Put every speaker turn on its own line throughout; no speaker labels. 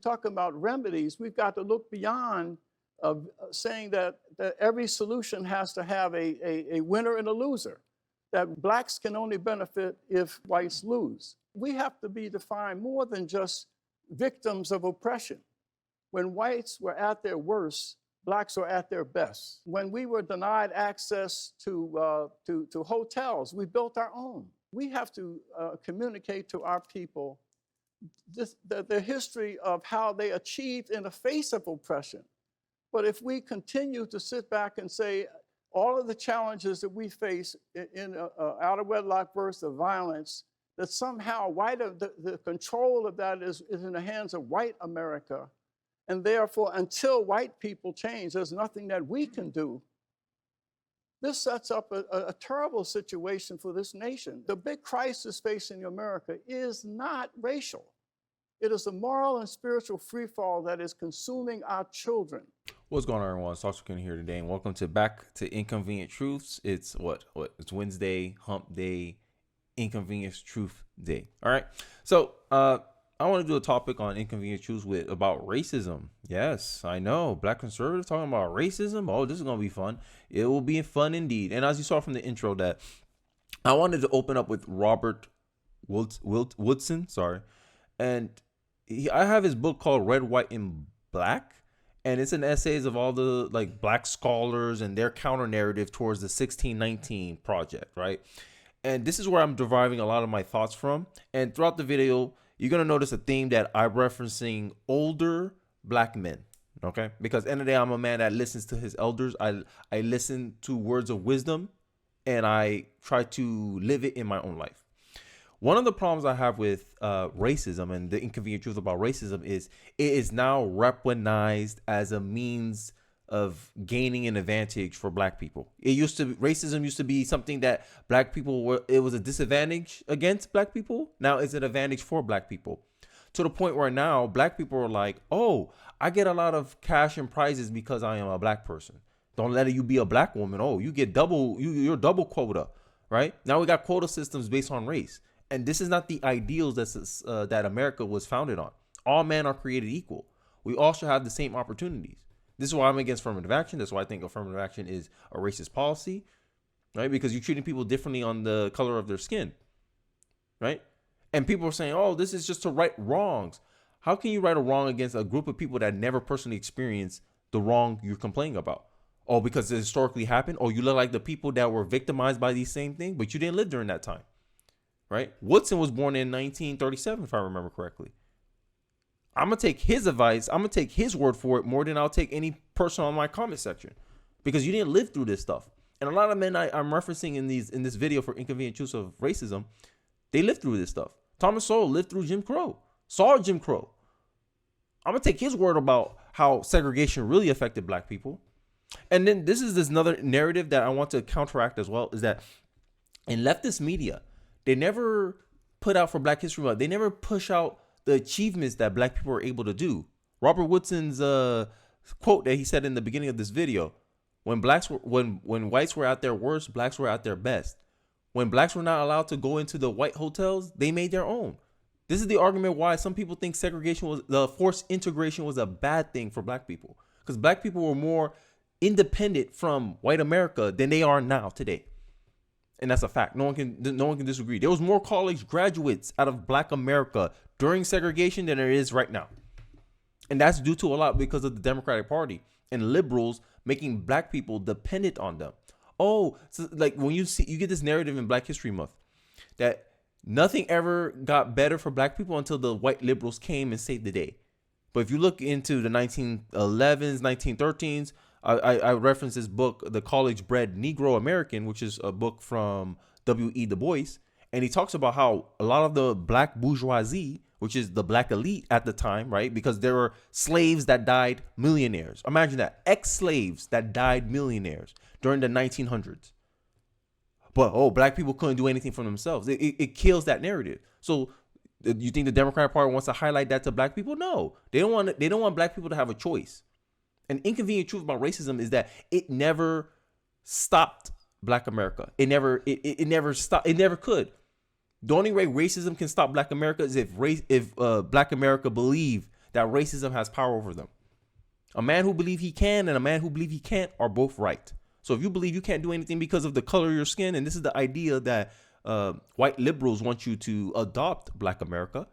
talking about remedies, we've got to look beyond saying that every solution has to have a winner and a loser, that blacks can only benefit if whites lose. We have to be defined more than just victims of oppression. When whites were at their worst, blacks were at their best. When we were denied access to hotels, we built our own. We have to communicate to our people the history of how they achieved in the face of oppression. But if we continue to sit back and say all of the challenges that we face in out of wedlock births of violence, that somehow the control of that is in the hands of white America, and therefore until white people change, there's nothing that we can do. This sets up a terrible situation for this nation. The big crisis facing America is not racial. It is a moral and spiritual freefall that is consuming our children.
What's going on, everyone? It's Oscar here today, and welcome back to Inconvenient Truths. It's it's Wednesday, Hump Day, Inconvenience Truth Day. All right. So I want to do a topic on Inconvenient Truths about racism. Yes, I know. Black conservatives talking about racism. Oh, this is gonna be fun. It will be fun indeed. And as you saw from the intro, that I wanted to open up with Robert Woodson. Sorry, and I have his book called Red, White, and Black. And it's an essays of all the black scholars and their counter narrative towards the 1619 project, right? And this is where I'm deriving a lot of my thoughts from. And throughout the video, you're going to notice a theme that I'm referencing older black men, okay? Because at the end of the day, I'm a man that listens to his elders. I listen to words of wisdom, and I try to live it in my own life. One of the problems I have with racism and the inconvenient truth about racism is it is now weaponized as a means of gaining an advantage for black people. Racism used to be something that black people it was a disadvantage against black people. Now it's an advantage for black people, to the point where now black people are like, oh, I get a lot of cash and prizes because I am a black person. Don't let you be a black woman. Oh, you get you're double quota, right? Now we got quota systems based on race. And this is not the ideals that America was founded on. All men are created equal. We all should have the same opportunities. This is why I'm against affirmative action. That's why I think affirmative action is a racist policy, right? Because you're treating people differently on the color of their skin, right? And people are saying, oh, this is just to right wrongs. How can you right a wrong against a group of people that never personally experienced the wrong you're complaining about? Oh, because it historically happened? Oh, you look like the people that were victimized by these same things, but you didn't live during that time. Right? Woodson was born in 1937, if I remember correctly. I'm going to take his advice. I'm going to take his word for it more than I'll take any person on my comment section, because you didn't live through this stuff. And a lot of men I'm referencing in this video for Inconvenient Truths of Racism, they lived through this stuff. Thomas Sowell lived through Jim Crow, saw Jim Crow. I'm going to take his word about how segregation really affected black people. And then this another narrative that I want to counteract as well, is that in leftist media, they never put out for Black History Month. They never push out the achievements that black people were able to do. Robert Woodson's quote that he said in the beginning of this video: when whites were at their worst, blacks were at their best. When blacks were not allowed to go into the white hotels, they made their own. This is the argument why some people think forced integration was a bad thing for black people, because black people were more independent from white America than they are now today. And that's a fact. No one can disagree. There was more college graduates out of black America during segregation than there is right now. And that's due to a lot because of the Democratic Party and liberals making black people dependent on them. Oh, so when you get this narrative in Black History Month that nothing ever got better for black people until the white liberals came and saved the day. But if you look into the 1911s, 1913s, I reference this book, The College-Bred Negro American, which is a book from W.E. Du Bois. And he talks about how a lot of the black bourgeoisie, which is the black elite at the time, right? Because there were slaves that died millionaires. Imagine that. Ex-slaves that died millionaires during the 1900s. But, black people couldn't do anything for themselves. It kills that narrative. So you think the Democratic Party wants to highlight that to black people? No. They don't want black people to have a choice. An inconvenient truth about racism is that it never stopped black America. It never stopped. It never could. The only way racism can stop black America is if black America believe that racism has power over them. A man who believes he can and a man who believes he can't are both right. So if you believe you can't do anything because of the color of your skin, and this is the idea that white liberals want you to adopt Black America,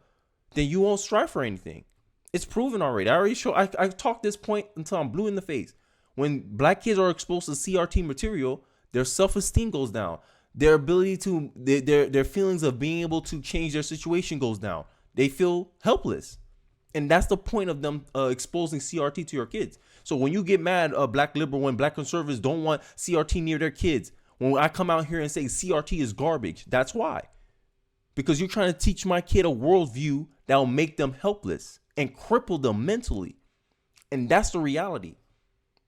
then you won't strive for anything. It's proven already. I talked this point until I'm blue in the face. When Black kids are exposed to CRT material, their self-esteem goes down. Their ability to, their feelings of being able to change their situation goes down. They feel helpless. And that's the point of them exposing CRT to your kids. So when you get mad, Black liberal, when Black conservatives don't want CRT near their kids, when I come out here and say CRT is garbage, that's why. Because you're trying to teach my kid a worldview that will make them helpless and cripple them mentally. And that's the reality.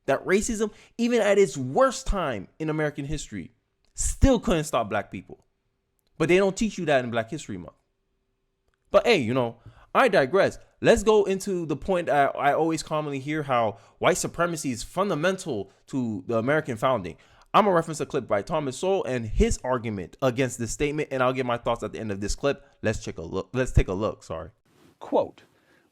That racism, even at its worst time in American history, still couldn't stop Black people. But they don't teach you that in Black History Month. But hey, I digress. Let's go into the point that I always commonly hear, how white supremacy is fundamental to the American founding. I'm going to reference a clip by Thomas Sowell and his argument against this statement, and I'll give my thoughts at the end of this clip. Let's take a look.
Quote,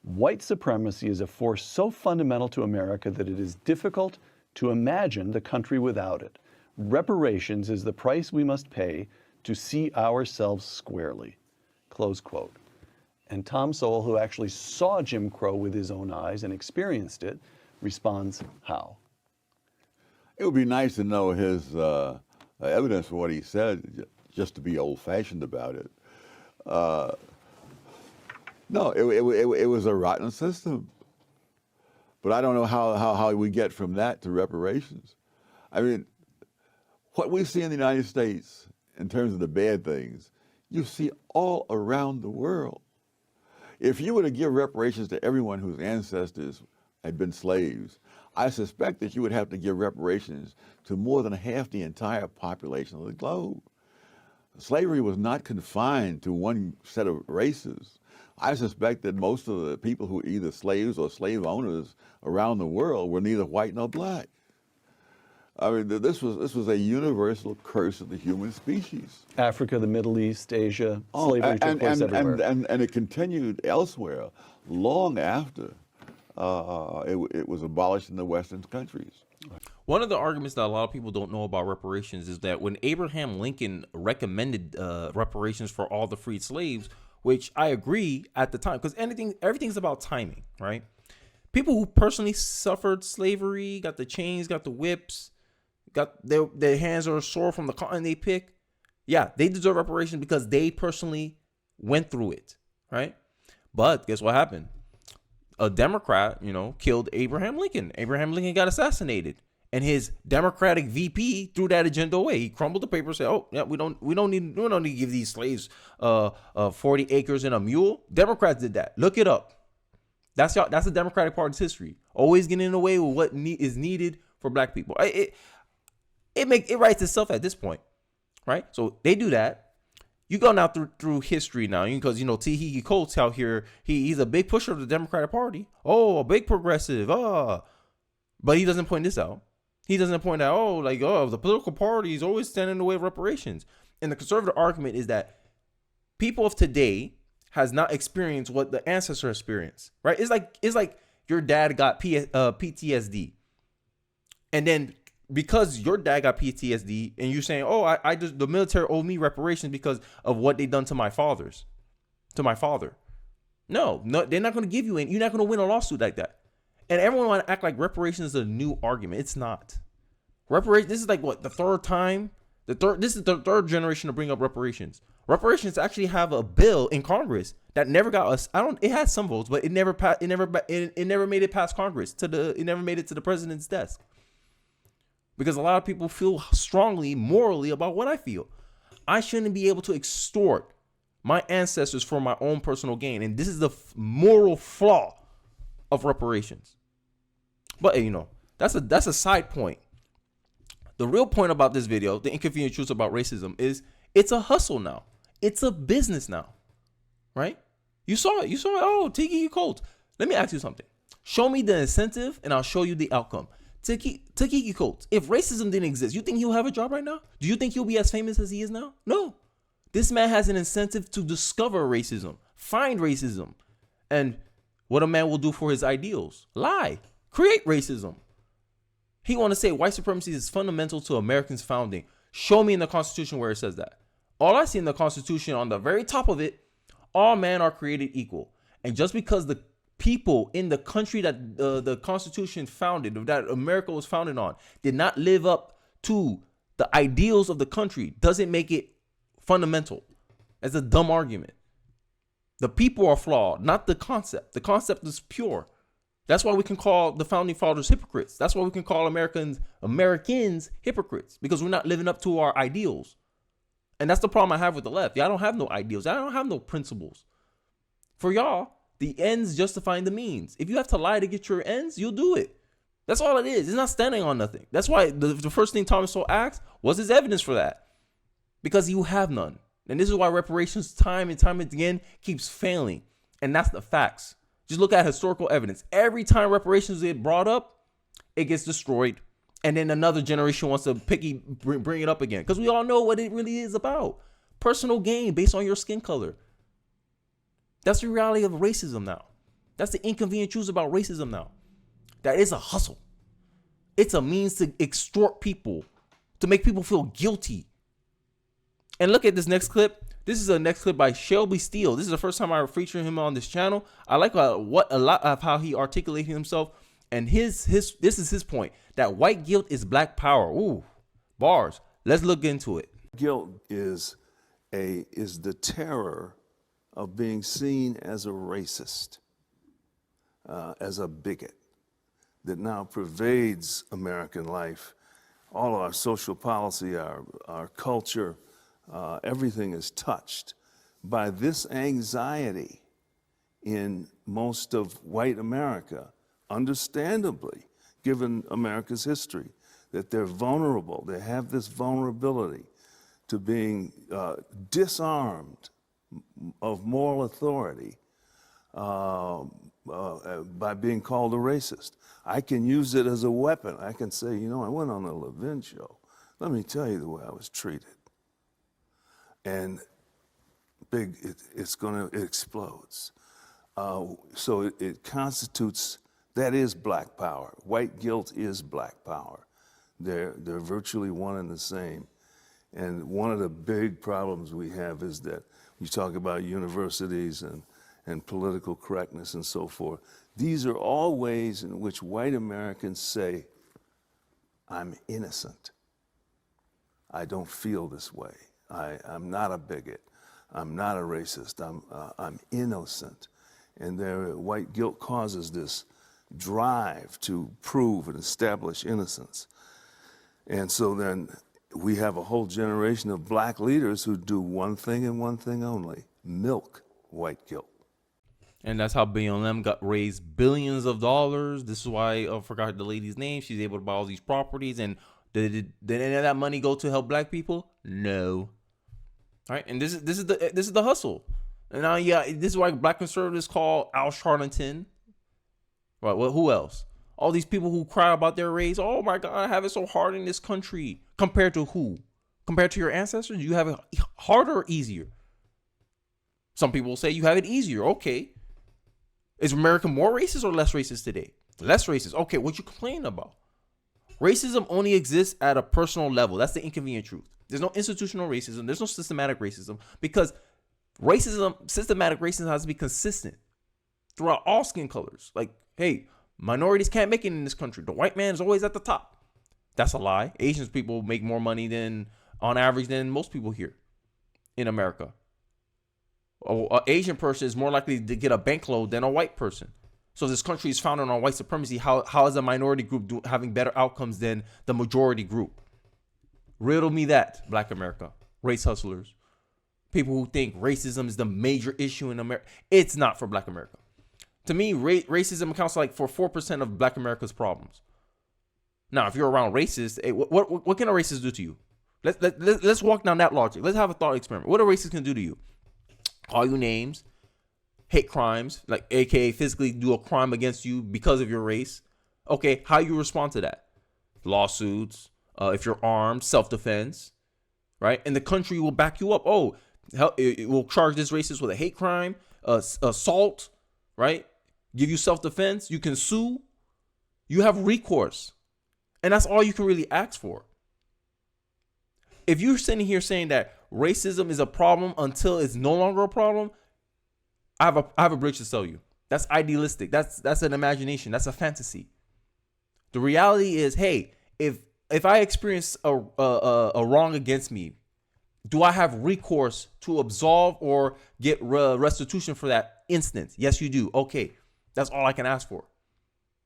white supremacy is a force so fundamental to America that it is difficult to imagine the country without it. Reparations is the price we must pay to see ourselves squarely. Close quote. And Tom Sowell, who actually saw Jim Crow with his own eyes and experienced it, responds how?
It would be nice to know his evidence for what he said, just to be old-fashioned about it. No, it was a rotten system. But I don't know how we get from that to reparations. I mean, what we see in the United States in terms of the bad things, you see all around the world. If you were to give reparations to everyone whose ancestors had been slaves, I suspect that you would have to give reparations to more than half the entire population of the globe. Slavery was not confined to one set of races. I suspect that most of the people who were either slaves or slave owners around the world were neither white nor Black. I mean, this was a universal curse of the human species.
Africa, the Middle East, Asia, slavery took place everywhere.
And it continued elsewhere long after it was abolished in the Western countries.
One of the arguments that a lot of people don't know about reparations is that when Abraham Lincoln recommended reparations for all the freed slaves, which I agree at the time, because everything's about timing, right? People who personally suffered slavery, got the chains, got the whips, got their hands are sore from the cotton they pick. Yeah, they deserve reparations because they personally went through it, right? But guess what happened? A Democrat, killed Abraham Lincoln. Abraham Lincoln got assassinated, and his Democratic VP threw that agenda away. He crumbled the paper, said, "Oh, yeah, we don't need to give these slaves 40 acres and a mule." Democrats did that. Look it up. That's the Democratic Party's history. Always getting in the way with what is needed for Black people. It writes itself at this point, right? So they do that. You go now through history now, because T. Higgy Coates out here, he's a big pusher of the Democratic Party. Oh, a big progressive. But he doesn't point this out. He doesn't point out, the political party is always standing in the way of reparations. And the conservative argument is that people of today has not experienced what the ancestor experienced, right? It's like your dad got PTSD, and then because your dad got PTSD, and you're saying, "Oh, the military owed me reparations because of what they done to my father." No, they're not going to give you any. You're not going to win a lawsuit like that. And everyone want to act like reparations is a new argument. It's not. Reparations. This is like what, the third time. This is the third generation to bring up reparations. Reparations actually have a bill in Congress that never got us. It had some votes, but it never made it past Congress it never made it to the president's desk. Because a lot of people feel strongly, morally about what I feel. I shouldn't be able to extort my ancestors for my own personal gain. And this is the moral flaw of reparations. But that's a side point. The real point about this video, the inconvenient truths about racism, is it's a hustle now. It's a business now, right? You saw it. Oh, T.G. Coates. Let me ask you something. Show me the incentive and I'll show you the outcome. T.G. Coates, if racism didn't exist, you think he'll have a job right now? Do you think he'll be as famous as he is now? No. This man has an incentive to discover racism, find racism, and what a man will do for his ideals. Lie. Create racism. He want to say white supremacy is fundamental to Americans' founding. Show me in the Constitution where it says that. All I see in the Constitution, on the very top of it, all men are created equal. And just because the people in the country that the Constitution founded, that America was founded on, did not live up to the ideals of the country, doesn't make it fundamental. That's a dumb argument. The people are flawed, not the concept. The concept is pure. That's why we can call the founding fathers hypocrites. That's why we can call Americans hypocrites, because we're not living up to our ideals. And that's the problem I have with the left. Y'all don't have no ideals. Y'all don't have no principles. For y'all, the ends justifying the means. If you have to lie to get your ends, you'll do it. That's all it is. It's not standing on nothing. That's why the first thing Thomas Sowell asked was his evidence for that. Because you have none. And this is why reparations time and time again keeps failing. And that's the facts. Just look at historical evidence. Every time reparations get brought up, it gets destroyed. And then another generation wants to bring it up again. Because we all know what it really is about. Personal gain based on your skin color. That's the reality of racism now. That's the inconvenient truth about racism now. That is a hustle. It's a means to extort people, to make people feel guilty. And look at this next clip. This is a next clip by Shelby Steele. This is the first time I feature him on this channel. I like a lot of how he articulated himself. And this is his point, that white guilt is black power. Ooh, bars. Let's look into it.
Guilt is the terror of being seen as a racist, as a bigot, that now pervades American life. All of our social policy, our culture, everything is touched by this anxiety in most of white America, understandably, given America's history, that they're vulnerable. They have this vulnerability to being disarmed of moral authority by being called a racist. I can use it as a weapon. I can say, you know, I went on a Levin show. Let me tell you the way I was treated. And it explodes. So it constitutes, that is black power. White guilt is black power. They're virtually one and the same. And one of the big problems we have is that you talk about universities and political correctness and so forth. These are all ways in which white Americans say, I'm innocent. I don't feel this way. I'm not a bigot. I'm not a racist. I'm innocent. And their white guilt causes this drive to prove and establish innocence. And so then we have a whole generation of black leaders who do one thing and one thing only: milk white guilt.
And that's how BLM got raised billions of dollars. This is why I forgot the lady's name. She's able to buy all these properties. And did any of that money go to help black people? No. All right, and this is the hustle. And now, yeah, this is why black conservatives call Al Sharpton. Right, well, who else? All these people who cry about their race. Oh my God, I have it so hard in this country. Compared to who? Compared to your ancestors? You have it harder or easier? Some people will say you have it easier. Okay. Is America more racist or less racist today? Less racist. Okay, what you complaining about? Racism only exists at a personal level. That's the inconvenient truth. There's no institutional racism. There's no systematic racism, because systematic racism has to be consistent throughout all skin colors. Like, hey, minorities can't make it in this country. The white man is always at the top. That's a lie. Asian people make more money on average than most people here in America. An Asian person is more likely to get a bank loan than a white person. So this country is founded on white supremacy. How is a minority group having better outcomes than the majority group? Riddle me that, black America. Race hustlers. People who think racism is the major issue in America. It's not for black America. To me, racism accounts like for 4% of black America's problems. Now, if you're around racists, what can a racist do to you? Let's walk down that logic. Let's have a thought experiment. What a racist can do to you? Call you names, hate crimes, like AKA physically do a crime against you because of your race. Okay, how you respond to that? Lawsuits, if you're armed, self-defense, right? And the country will back you up. Oh, it will charge this racist with a hate crime, assault, right? give you self-defense, you can sue, you have recourse. And that's all you can really ask for. If you're sitting here saying that racism is a problem until it's no longer a problem, I have a bridge to sell you. That's idealistic. That's an imagination. That's a fantasy. The reality is, hey, if I experience a wrong against me, do I have recourse to absolve or get restitution for that instance? Yes, you do. Okay, that's all I can ask for.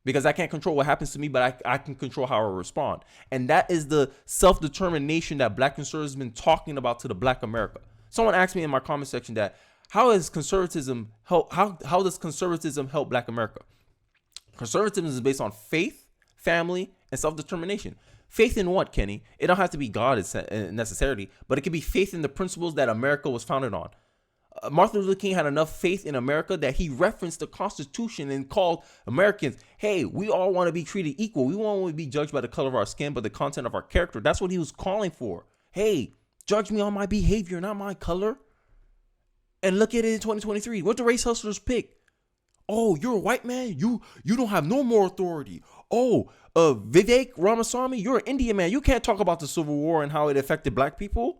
Because I can't control what happens to me, but I can control how I respond. And that is the self-determination that Black conservatives have been talking about to the Black America. Someone asked me in my comment section that how does conservatism help Black America? Conservatism is based on faith, family, and self-determination. Faith in what, Kenny? It don't have to be God necessarily, but it can be faith in the principles that America was founded on. Martin Luther King had enough faith in America that he referenced the Constitution and called Americans, hey, we all want to be treated equal. We won't be judged by the color of our skin, but the content of our character. That's what he was calling for. Hey, judge me on my behavior, not my color. And look at it in 2023. What the race hustlers pick? Oh, you're a white man? You don't have no more authority. Oh, Vivek Ramaswamy, you're an Indian man. You can't talk about the Civil War and how it affected Black people.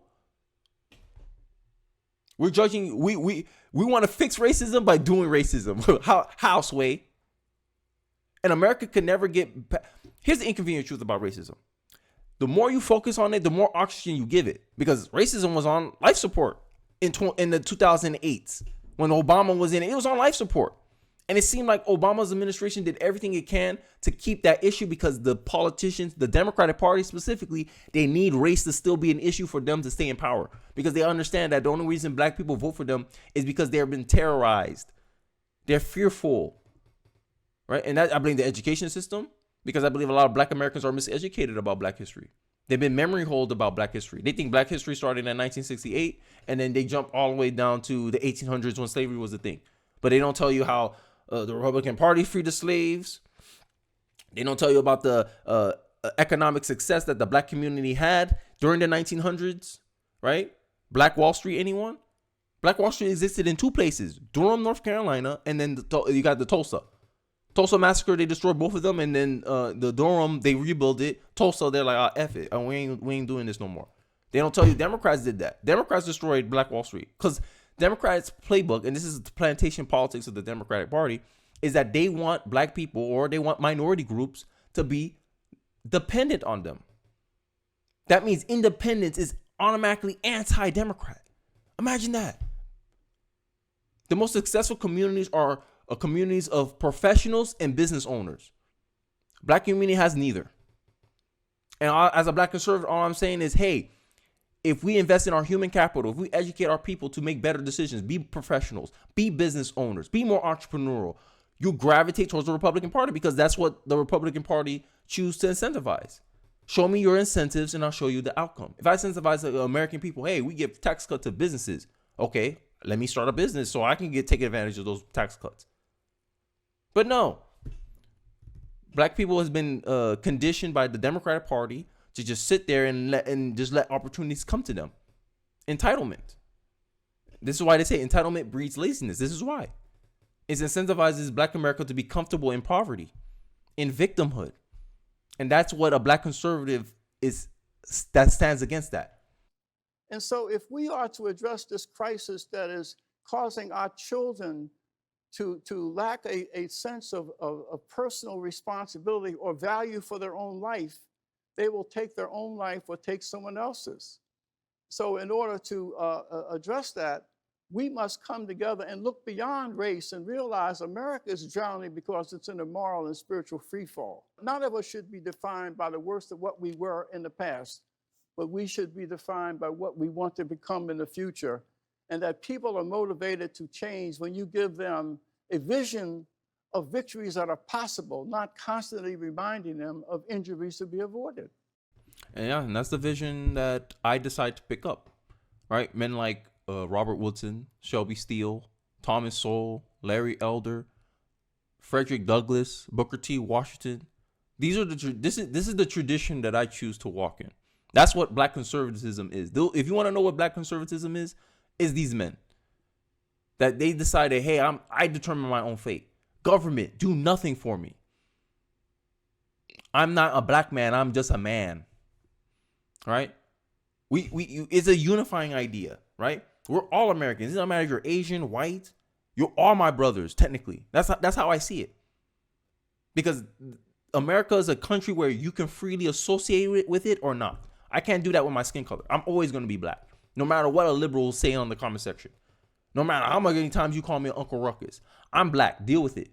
We're judging. We want to fix racism by doing racism. How, Sway? And America could never get. Here's the inconvenient truth about racism. The more you focus on it, the more oxygen you give it. Because racism was on life support in the 2008s when Obama was in it. It was on life support. And it seemed like Obama's administration did everything it can to keep that issue because the politicians, the Democratic Party specifically, they need race to still be an issue for them to stay in power. Because they understand that the only reason Black people vote for them is because they've been terrorized. They're fearful. Right? And that, I blame the education system because I believe a lot of Black Americans are miseducated about Black history. They've been memory holed about Black history. They think Black history started in 1968 and then they jump all the way down to the 1800s when slavery was a thing. But they don't tell you how the Republican Party freed the slaves. They don't tell you about the economic success that the Black community had during the 1900s, right? Black Wall Street, anyone? Black Wall Street existed in two places, Durham, North Carolina, and then you got the Tulsa Massacre, they destroyed both of them, and then the Durham, they rebuilt it. Tulsa, they're like, F it. We ain't doing this no more. They don't tell you Democrats did that. Democrats destroyed Black Wall Street because Democrats' playbook, and this is the plantation politics of the Democratic Party, is that they want Black people or they want minority groups to be dependent on them. That means independence is automatically anti-Democrat. Imagine that. The most successful communities are communities of professionals and business owners. Black community has neither. And as a Black conservative, all I'm saying is, hey, if we invest in our human capital, if we educate our people to make better decisions, be professionals, be business owners, be more entrepreneurial, you gravitate towards the Republican Party because that's what the Republican Party choose to incentivize. Show me your incentives and I'll show you the outcome. If I incentivize the American people, hey, we give tax cuts to businesses. Okay, let me start a business so I can take advantage of those tax cuts. But no, Black people has been conditioned by the Democratic Party to just sit there and just let opportunities come to them. Entitlement. This is why they say entitlement breeds laziness. This is why. It incentivizes Black America to be comfortable in poverty, in victimhood. And that's what a Black conservative is, that stands against that.
And so if we are to address this crisis that is causing our children to lack a sense of personal responsibility or value for their own life, they will take their own life or take someone else's. So in order to address that, we must come together and look beyond race and realize America is drowning because it's in a moral and spiritual freefall. None of us should be defined by the worst of what we were in the past, but we should be defined by what we want to become in the future. And that people are motivated to change when you give them a vision of victories that are possible, not constantly reminding them of injuries to be avoided.
And that's the vision that I decide to pick up, right? Men like Robert Woodson, Shelby Steele, Thomas Sowell, Larry Elder, Frederick Douglass, Booker T. Washington. These are this is the tradition that I choose to walk in. That's what Black conservatism is. If you want to know what Black conservatism is these men that they decided, hey, I determine my own fate. government do nothing for me. I'm not a black man. I'm just a man. Right? It's a unifying idea, right? We're all Americans. It doesn't matter if you're Asian, white. You're all my brothers, technically. That's how I see it. Because America is a country where you can freely associate with it or not. I can't do that with my skin color. I'm always going to be black, no matter what a liberal will say on the comment section. No matter how many times you call me Uncle Ruckus, I'm black. Deal with it.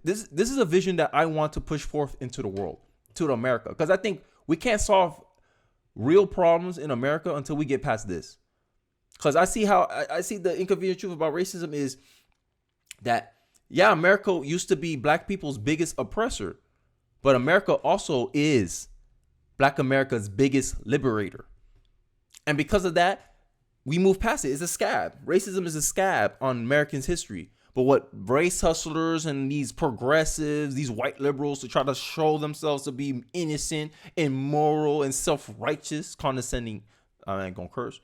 This is a vision that I want to push forth into the world, to America, because I think we can't solve real problems in America until we get past this. Because I see the inconvenient truth about racism is that, yeah, America used to be black people's biggest oppressor, but America also is black America's biggest liberator. And because of that, we move past it. It's a scab. Racism is a scab on Americans' history. But what race hustlers and these progressives, these white liberals, to try to show themselves to be innocent and moral and self-righteous, condescending, I ain't gonna curse.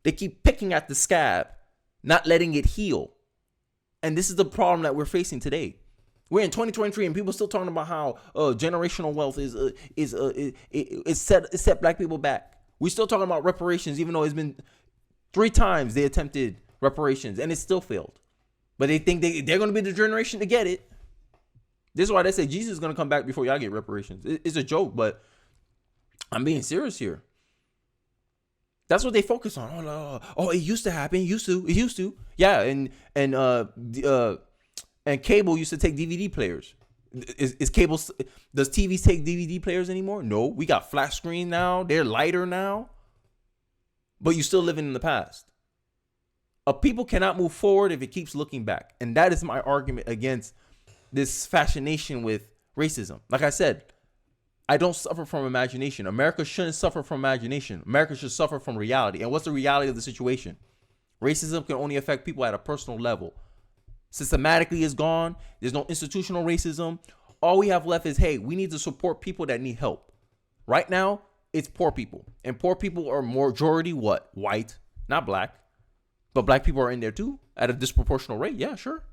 They keep picking at the scab, not letting it heal. And this is the problem that we're facing today. We're in 2023 and people still talking about how generational wealth is set black people back. We're still talking about reparations, even though it's been 3 times they attempted reparations and it still failed. But they think they're going to be the generation to get it. This is why they say Jesus is going to come back before y'all get reparations. It's a joke, but I'm being serious here. That's what they focus on. Oh, it used to happen. It used to. Yeah, and cable used to take DVD players. Is cable? Does TVs take DVD players anymore? No. We got flat screen now. They're lighter now. But you're still living in the past. People cannot move forward if it keeps looking back. And that is my argument against this fascination with racism. Like I said, I don't suffer from imagination. America shouldn't suffer from imagination. America should suffer from reality. And what's the reality of the situation? Racism can only affect people at a personal level. Systematically is gone. There's no institutional racism. All we have left is, hey, we need to support people that need help. Right now, it's poor people. And poor people are majority what? White, not black. But black people are in there too at a disproportional rate. Yeah, sure.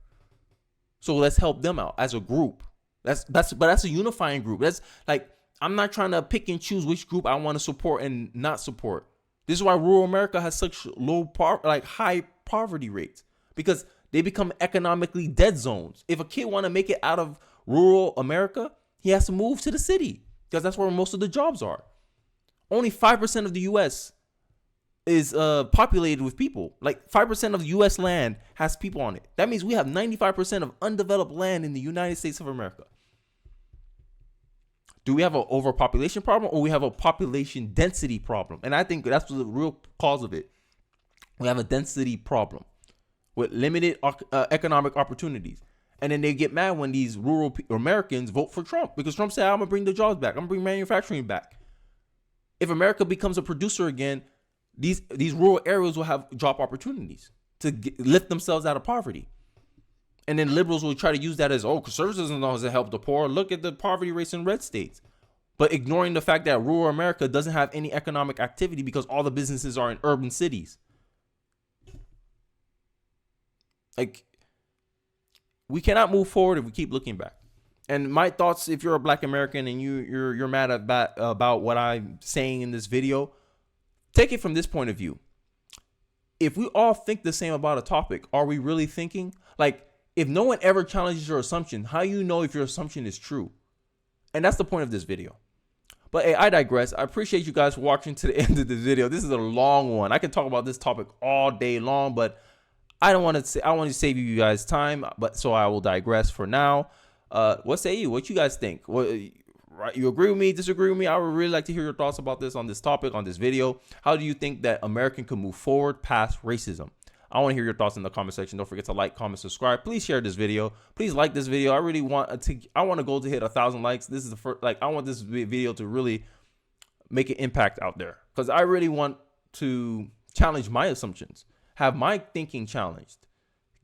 So let's help them out as a group. But that's a unifying group. That's like, I'm not trying to pick and choose which group I want to support and not support. This is why rural America has such high poverty rates, because they become economically dead zones. If a kid want to make it out of rural America, he has to move to the city because that's where most of the jobs are. Only 5% of the U.S. is populated with people. Like 5% of U.S. land has people on it. That means we have 95% of undeveloped land in the United States of America. Do we have an overpopulation problem or we have a population density problem? And I think that's the real cause of it. We have a density problem with limited economic opportunities. And then they get mad when these rural Americans vote for Trump because Trump said, I'm going to bring the jobs back. I'm going to bring manufacturing back. If America becomes a producer again, these rural areas will have job opportunities to lift themselves out of poverty. And then liberals will try to use that as, conservatism doesn't help the poor. Look at the poverty rates in red states. But ignoring the fact that rural America doesn't have any economic activity because all the businesses are in urban cities. Like, we cannot move forward if we keep looking back. And my thoughts, if you're a black American and you're mad about what I'm saying in this video, take it from this point of view. If we all think the same about a topic, are we really thinking? Like, if no one ever challenges your assumption, how do you know if your assumption is true? And that's the point of this video. But hey, I digress. I appreciate you guys for watching to the end of this video. This is a long one. I can talk about this topic all day long, but I want to save you guys time, so I will digress for now. What say you? What you guys think? Right? You agree with me? Disagree with me? I would really like to hear your thoughts about this on this topic, on this video. How do you think that America can move forward past racism? I want to hear your thoughts in the comment section. Don't forget to like, comment, subscribe. Please share this video. Please like this video. I really want to. I want to go to hit 1,000 likes. This is the first. I want this video to really make an impact out there because I really want to challenge my assumptions, have my thinking challenged,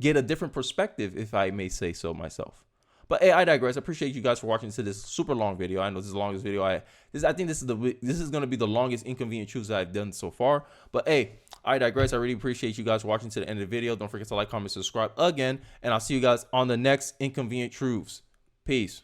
get a different perspective, if I may say so myself. But hey, I digress. I appreciate you guys for watching to this super long video. I know this is the longest video I think this is going to be the longest Inconvenient Truths I've done so far. But hey, I digress. I really appreciate you guys watching to the end of the video. Don't forget to like, comment, subscribe again, and I'll see you guys on the next Inconvenient Truths. Peace.